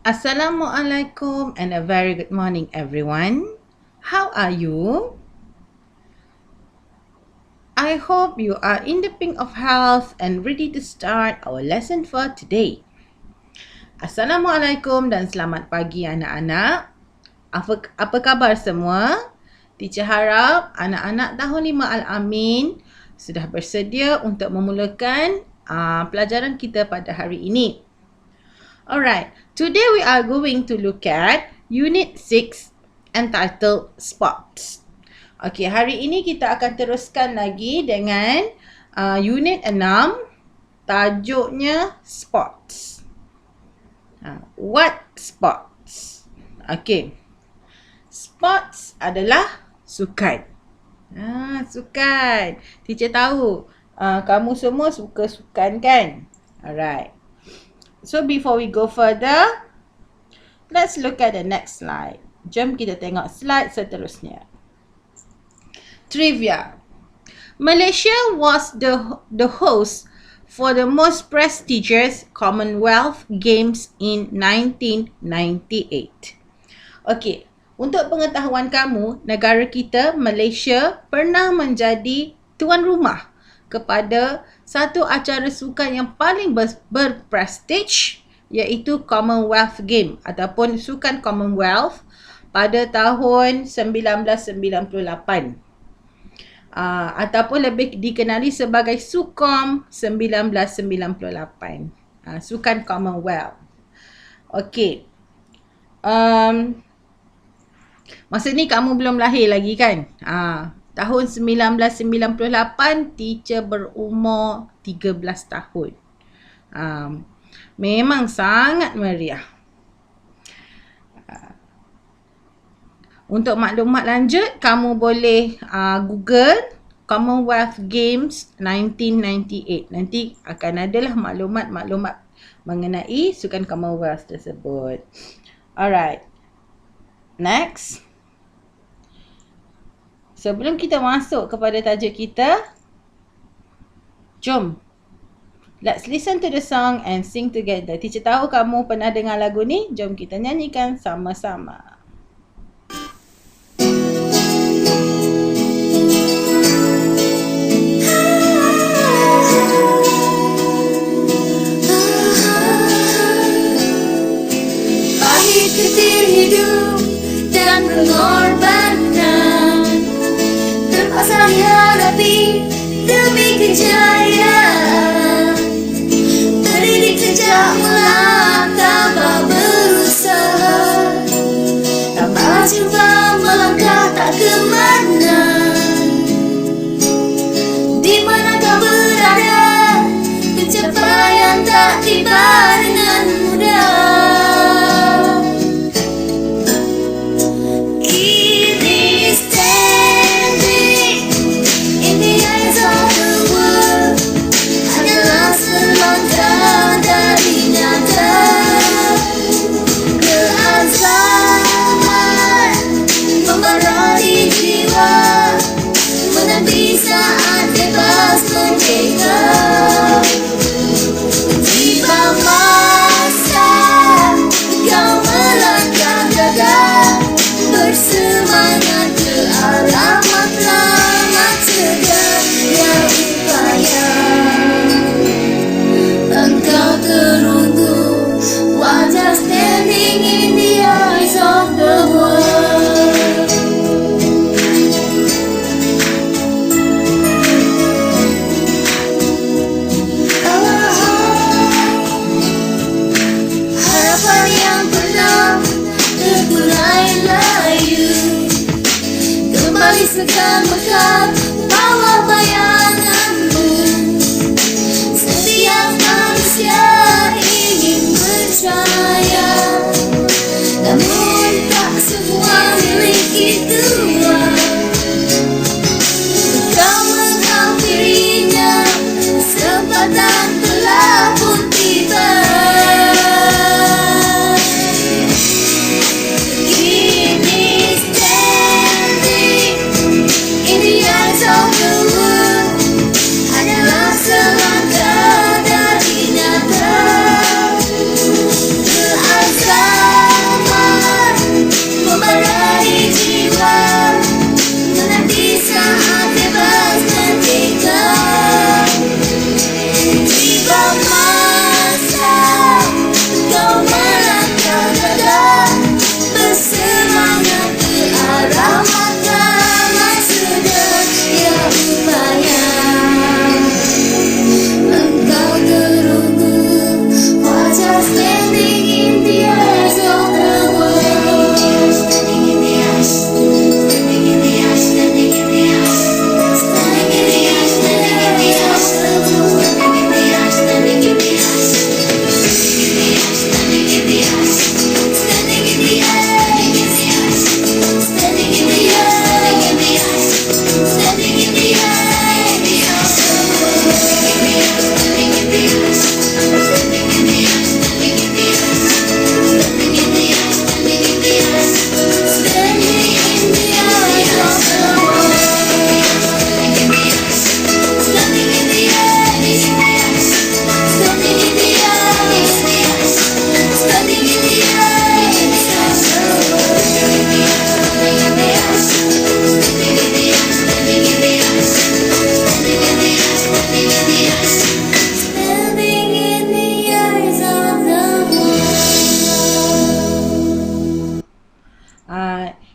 Assalamualaikum and a very good morning everyone. How are you? I hope you are in the pink of health and ready to start our lesson for today. Assalamualaikum dan selamat pagi anak-anak. Apa khabar semua? Teacher harap anak-anak tahun 5 Al-Amin sudah bersedia untuk memulakan pelajaran kita pada hari ini. Alright, today we are going to look at Unit 6 entitled Sports. Okay, hari ini kita akan teruskan lagi dengan Unit 6, tajuknya Sports. What sports? Okay, sports adalah sukan. Sukan. Teacher tahu kamu semua suka sukan kan? Alright. So before we go further, let's look at the next slide. Jom kita tengok slide seterusnya. Trivia. Malaysia was the host for the most prestigious Commonwealth Games in 1998. Okay, untuk pengetahuan kamu, negara kita, Malaysia, pernah menjadi tuan rumah kepada satu acara sukan yang paling berprestij, iaitu Commonwealth Game ataupun Sukan Commonwealth pada tahun 1998. Ataupun lebih dikenali sebagai Sukom 1998. Sukan Commonwealth. Okey. Masa ni kamu belum lahir lagi kan? Tahun 1998, teacher berumur 13 tahun. Memang sangat meriah. Untuk maklumat lanjut, kamu boleh Google Commonwealth Games 1998. Nanti akan adalah maklumat-maklumat mengenai Sukan Commonwealth tersebut. Alright. Next. Sebelum kita masuk kepada tajuk kita, jom. Let's listen to the song and sing together. Teacher tahu kamu pernah dengar lagu ni. Jom kita nyanyikan sama-sama. Pahit ketir hidup dan pengorbanan terpaksa dihadapi demi kejayaan. Terdidik sejak mula tanpa berusaha, tanpa cuba melangkah tak ke mana. Di mana kau berada, pencapaian tak tiba dengan mudah. Bersemangat ke arah matlamat segala upaya. Engkau teruntuk, wajah standing in the eyes of the world. Harapan yang pernah terkulai layu kembali segan mekar bawah bayanganmu. Setiap manusia ingin percaya, namun tak semua memiliki tuan. Kau menghampirinya, kesempatan telah pun tiba. Kini standing in the eyes of the world.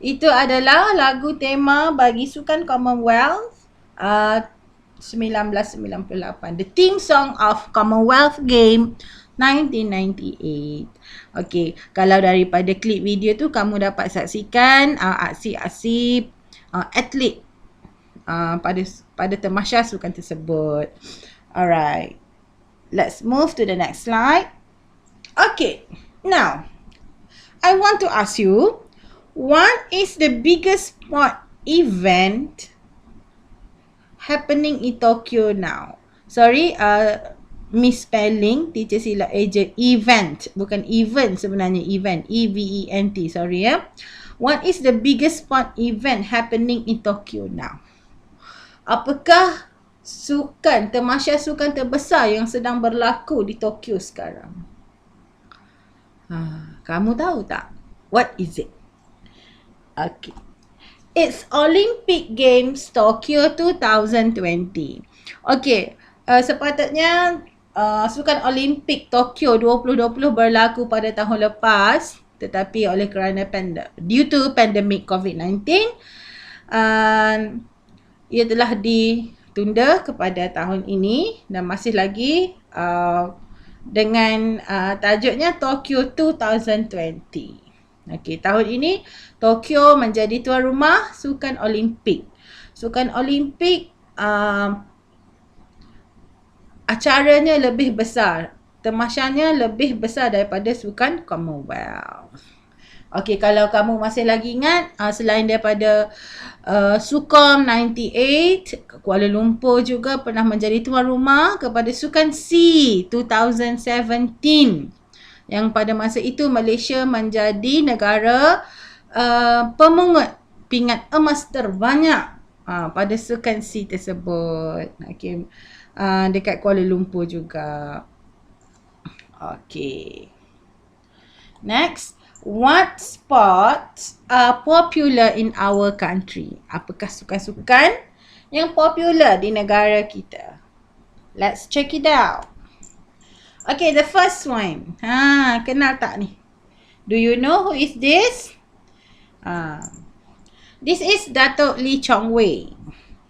Itu adalah lagu tema bagi Sukan Commonwealth 1998. The theme song of Commonwealth Game 1998. Okey, kalau daripada klip video tu kamu dapat saksikan aksi-aksi atlet pada tamasya sukan tersebut. Alright. Let's move to the next slide. Okay. Now, I want to ask you, what is the biggest sport event happening in Tokyo now? Sorry, misspelling, teacher silap eja. Event, bukan event sebenarnya, event. E-V-E-N-T, sorry ya. What is the biggest sport event happening in Tokyo now? Apakah tamasya sukan terbesar yang sedang berlaku di Tokyo sekarang? Kamu tahu tak? What is it? Okay. It's Olympic Games Tokyo 2020. Okay. Sepatutnya sukan Olimpik Tokyo 2020 berlaku pada tahun lepas, tetapi oleh kerana due to pandemic COVID-19, ia telah ditunda kepada tahun ini dan masih lagi dengan tajuknya Tokyo 2020. Okey, tahun ini Tokyo menjadi tuan rumah Sukan Olimpik. Sukan Olimpik acaranya lebih besar, temasyanya lebih besar daripada Sukan Commonwealth. Okey, kalau kamu masih lagi ingat, selain daripada Sukom 98, Kuala Lumpur juga pernah menjadi tuan rumah kepada Sukan C 2017. Yang pada masa itu Malaysia menjadi negara pemungut pingat emas terbanyak pada Sukan C tersebut. Okey, dekat Kuala Lumpur juga. Okey. Next. What sports are popular in our country? Apakah sukan-sukan yang popular di negara kita? Let's check it out. Okay, the first one. Kenal tak ni? Do you know who is this? This is Datuk Lee Chong Wei.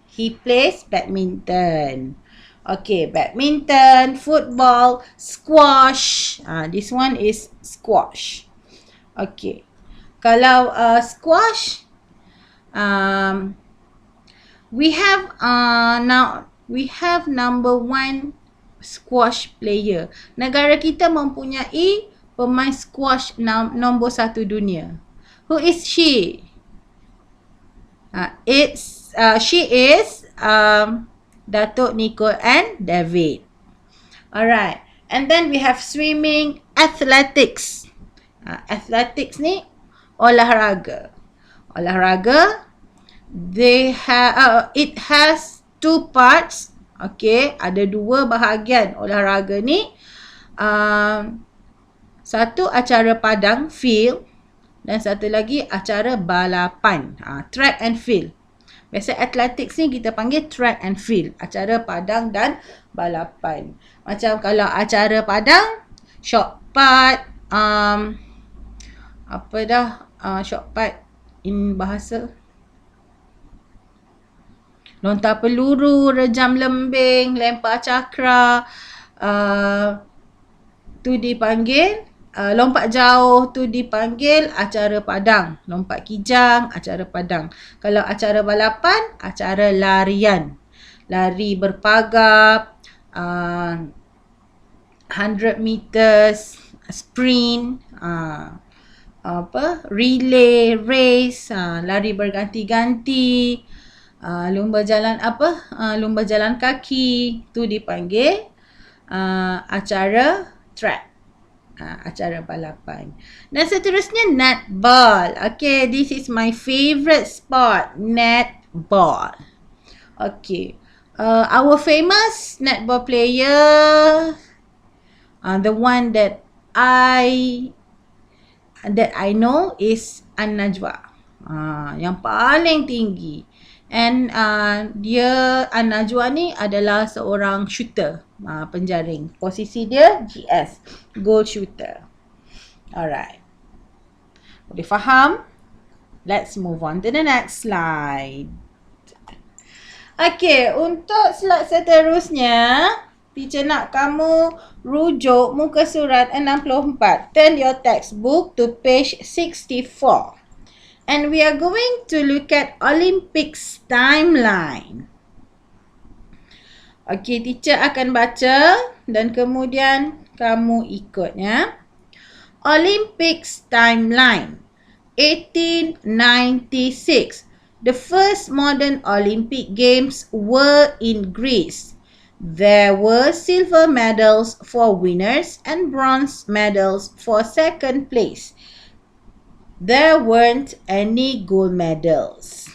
He plays badminton. Okay, badminton, football, squash. This one is squash. Okay. Kalau squash, we have number one squash player. Negara kita mempunyai pemain squash nombor 1 dunia. Who is she? She is Datuk Nicole and David. Alright. And then we have swimming, athletics. Athletics ni olahraga. Olahraga, it has 2 parts. Okay, ada 2 bahagian olahraga ni. Satu acara padang, field, dan satu lagi acara balapan, track and field. Biasa athletics ni kita panggil track and field, acara padang dan balapan. Macam kalau acara padang, short put, short put in bahasa, lontar peluru, rejam lembing, lempar cakra, tu dipanggil lompat jauh, tu dipanggil acara padang. Lompat kijang, acara padang. Kalau acara balapan, acara larian. Lari berpagar, 100 meters, sprint, relay, race, lari berganti-ganti, lumba jalan kaki, tu dipanggil acara track, acara balapan. Dan seterusnya netball. Okay, this is my favorite sport, netball. Okay, our famous netball player, the one that I know is An-Najwa. Yang paling tinggi. And An-Najwa ni adalah seorang shooter, penjaring. Posisi dia GS, goal shooter. Alright. Boleh faham? Let's move on to the next slide. Okay, untuk slide seterusnya, teacher nak kamu rujuk muka surat 64. Turn your textbook to page 64. And we are going to look at Olympics timeline. Okay, teacher akan baca dan kemudian kamu ikut ya. Olympics timeline 1896. The first modern Olympic Games were in Greece. There were silver medals for winners and bronze medals for second place. There weren't any gold medals.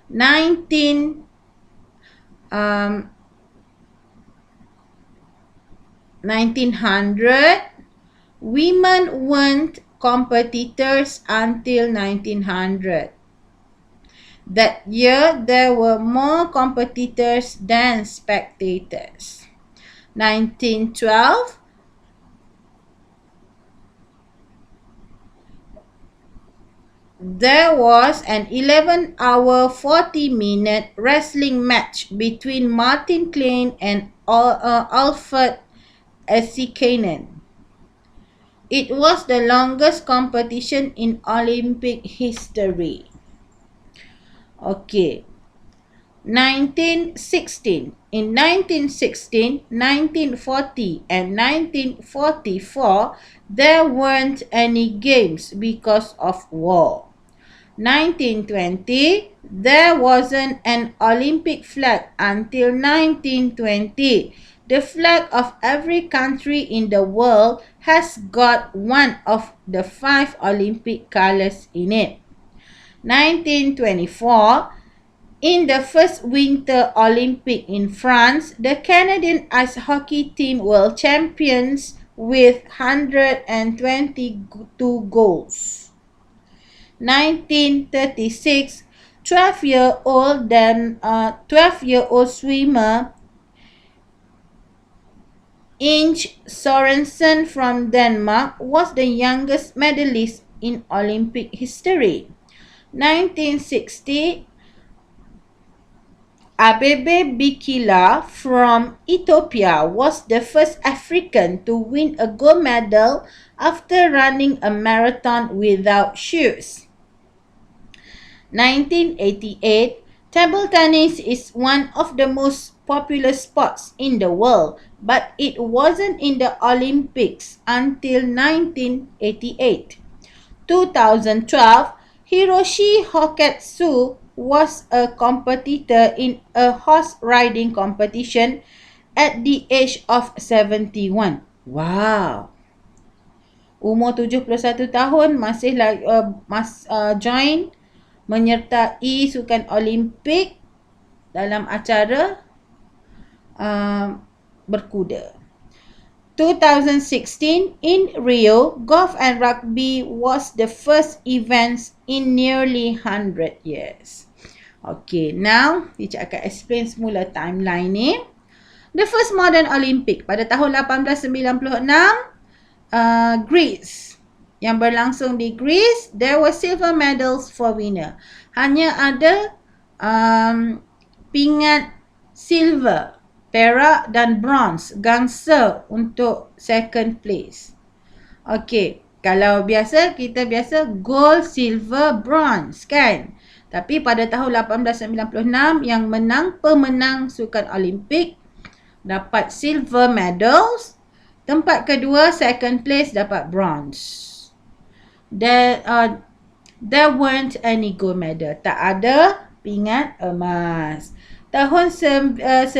1900, women weren't competitors until 1900. That year, there were more competitors than spectators. 1912, there was an 11-hour 40-minute wrestling match between Martin Klein and Alfred Esikanen. It was the longest competition in Olympic history. Okay. 1916. In 1916, 1940 and 1944, there weren't any games because of war. 1920, there wasn't an Olympic flag until 1920. The flag of every country in the world has got one of the 5 Olympic colors in it. 1924, in the first Winter Olympic in France, the Canadian ice hockey team were champions with 122 goals. 1936, 12-year-old swimmer Inge Sorensen from Denmark was the youngest medalist in Olympic history. 1960, Abebe Bikila from Ethiopia was the first African to win a gold medal after running a marathon without shoes. 1988, table tennis is one of the most popular sports in the world, but it wasn't in the Olympics until 1988. 2012, Hiroshi Hoketsu was a competitor in a horse riding competition at the age of 71. Wow. Umur 71 tahun masih join menyertai sukan Olimpik dalam acara berkuda. 2016, in Rio, golf and rugby was the first events in nearly 100 years. Okay, now teacher akan explain semula timeline ni. The first modern Olympic pada tahun 1896, Greece. Yang berlangsung di Greece, there were silver medals for winner. Hanya ada pingat silver, perak dan bronze, gangsa untuk second place. Okey, kalau kita biasa gold, silver, bronze kan? Tapi pada tahun 1896 yang pemenang sukan Olimpik dapat silver medals, tempat kedua second place dapat bronze. There weren't any gold medal. Tak ada pingat emas. Tahun 1900,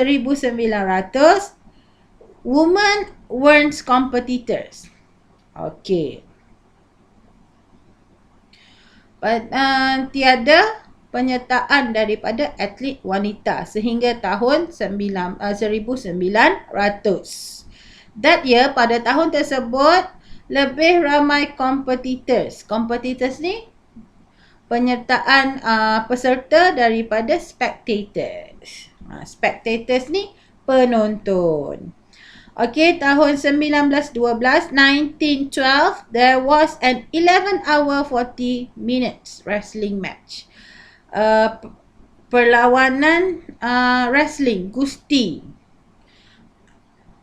women weren't competitors. Okay. Tiada penyertaan daripada atlet wanita sehingga tahun 1900. That year, pada tahun tersebut, lebih ramai competitors. Competitors ni penyertaan peserta daripada spectators. Spectators ni penonton. Okay, tahun 1912, 1912, there was an 11 hour 40 minutes wrestling match. Perlawanan wrestling, gusti.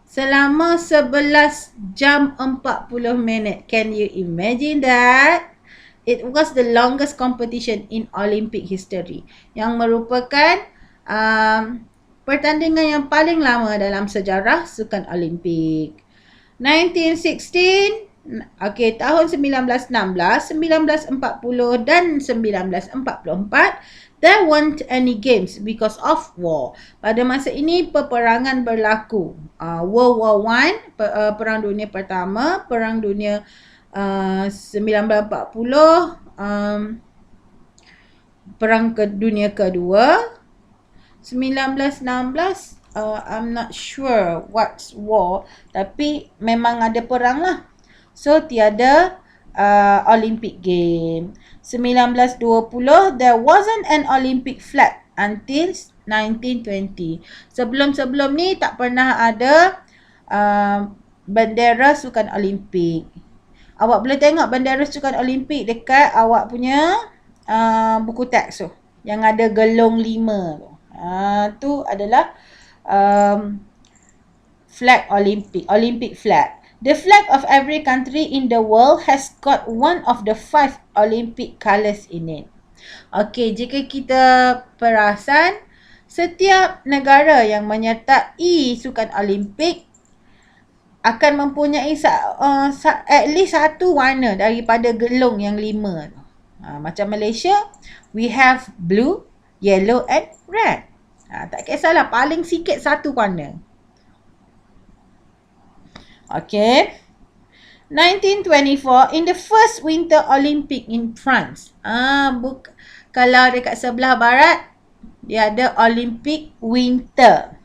Selama 11 jam 40 minit. Can you imagine that? It was the longest competition in Olympic history. Yang merupakan pertandingan yang paling lama dalam sejarah sukan Olimpik. 1916, okay, tahun 1916, 1940 dan 1944, there weren't any games because of war. Pada masa ini peperangan berlaku. World War I, Perang Dunia Pertama, Perang Dunia 1940, Perang Dunia Kedua. 1916, I'm not sure what's war, tapi memang ada perang lah. So tiada Olympic game. 1920, there wasn't an Olympic flag until 1920. Sebelum-sebelum ni tak pernah ada bendera sukan Olimpik. Awak boleh tengok bendera sukan Olimpik dekat awak punya buku teks tu, yang ada gelung 5 tu. Tu adalah flag Olympic flag. The flag of every country in the world has got one of the 5 Olympic colours in it. Okey, jika kita perasan, setiap negara yang menyertai sukan Olimpik akan mempunyai at least satu warna daripada gelung yang 5 tu. Macam Malaysia, we have blue, yellow and red. Tak kisahlah, paling sikit satu warna. Okay. 1924, in the first Winter Olympic in France. Kalau dekat sebelah barat, dia ada Olympic Winter.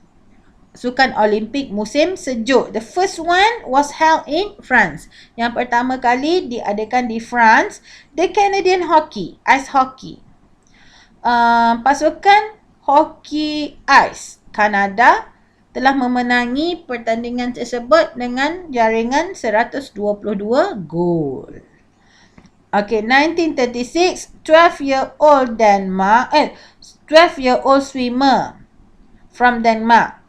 Sukan Olimpik musim sejuk. The first one was held in France. Yang pertama kali diadakan di France. The Canadian hockey, ice hockey. Pasukan hoki ice Kanada telah memenangi pertandingan tersebut dengan jaringan 122 gol. Okay, 1936, 12-year-old swimmer from Denmark.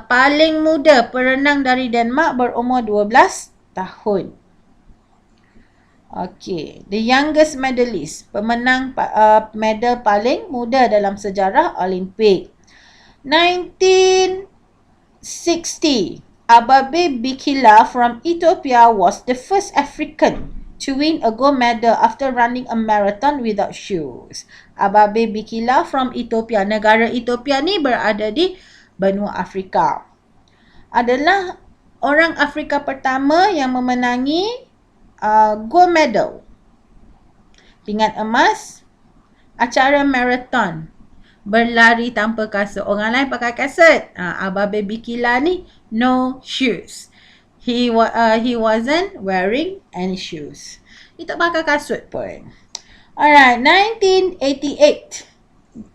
Paling muda perenang dari Denmark berumur 12 tahun. Okay, the youngest medalist, pemenang medal paling muda dalam sejarah Olimpik. 1960, Ababe Bikila from Ethiopia was the first African to win a gold medal after running a marathon without shoes. Ababe Bikila from Ethiopia, negara Ethiopia ni berada di benua Afrika. Adalah orang Afrika pertama yang memenangi gold medal, pingat emas, acara marathon, berlari tanpa kasut. Orang lain pakai kasut. Ababe Bikila ni no shoes. He wasn't wearing any shoes. Dia tak pakai kasut pun. Alright, 1988.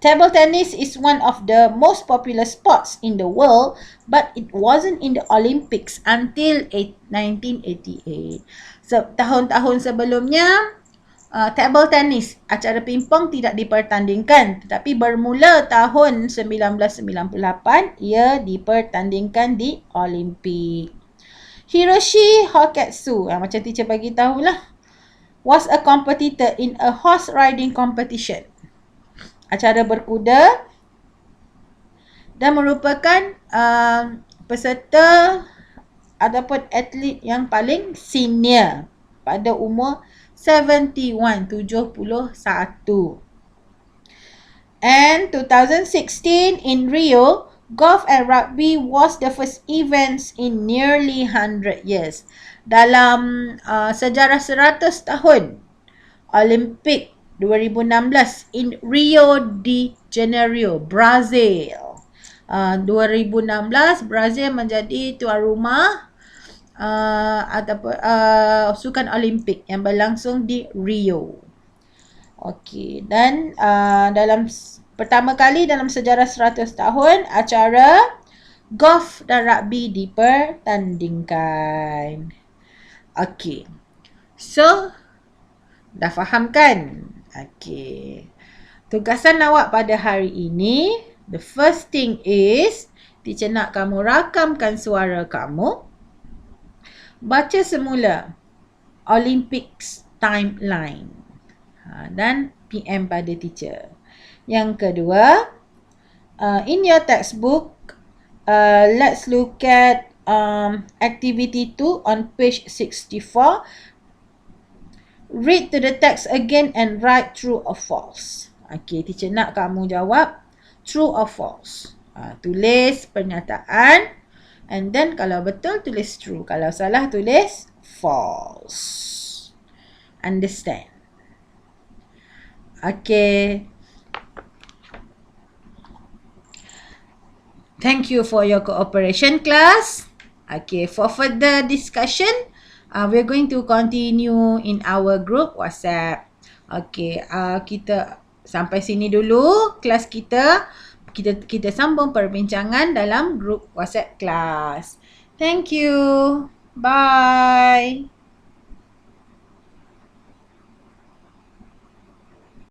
Table tennis is one of the most popular sports in the world, but it wasn't in the Olympics until 1988. Tahun-tahun sebelumnya, table tennis, acara pingpong tidak dipertandingkan, tetapi bermula tahun 1998, ia dipertandingkan di Olimpik. Hiroshi Hoketsu, macam teacher bagi tahulah, was a competitor in a horse riding competition, acara berkuda, dan merupakan peserta ataupun atlet yang paling senior pada umur 71. And 2016 in Rio, golf and rugby was the first events in nearly 100 years. Dalam sejarah 100 tahun Olimpik 2016 in Rio de Janeiro, Brazil. 2016 Brazil menjadi tuan rumah sukan Olimpik yang berlangsung di Rio. Okey, dan dalam pertama kali dalam sejarah 100 tahun acara golf dan rugby dipertandingkan. Okey. So, dah faham kan? Okey. Tugasan awak pada hari ini, the first thing is, teacher nak kamu rakamkan suara kamu. Baca semula Olympics timeline. Dan PM pada teacher. Yang kedua, in your textbook, let's look at activity 2 on page 64. Read to the text again and write true or false. Okay, teacher nak kamu jawab true or false. Tulis pernyataan and then kalau betul tulis true. Kalau salah tulis false. Understand? Okay. Thank you for your cooperation, class. Okay, for further discussion, we're going to continue in our group WhatsApp. Okay, kita sampai sini dulu kelas kita. Kita sambung perbincangan dalam group WhatsApp kelas. Thank you. Bye.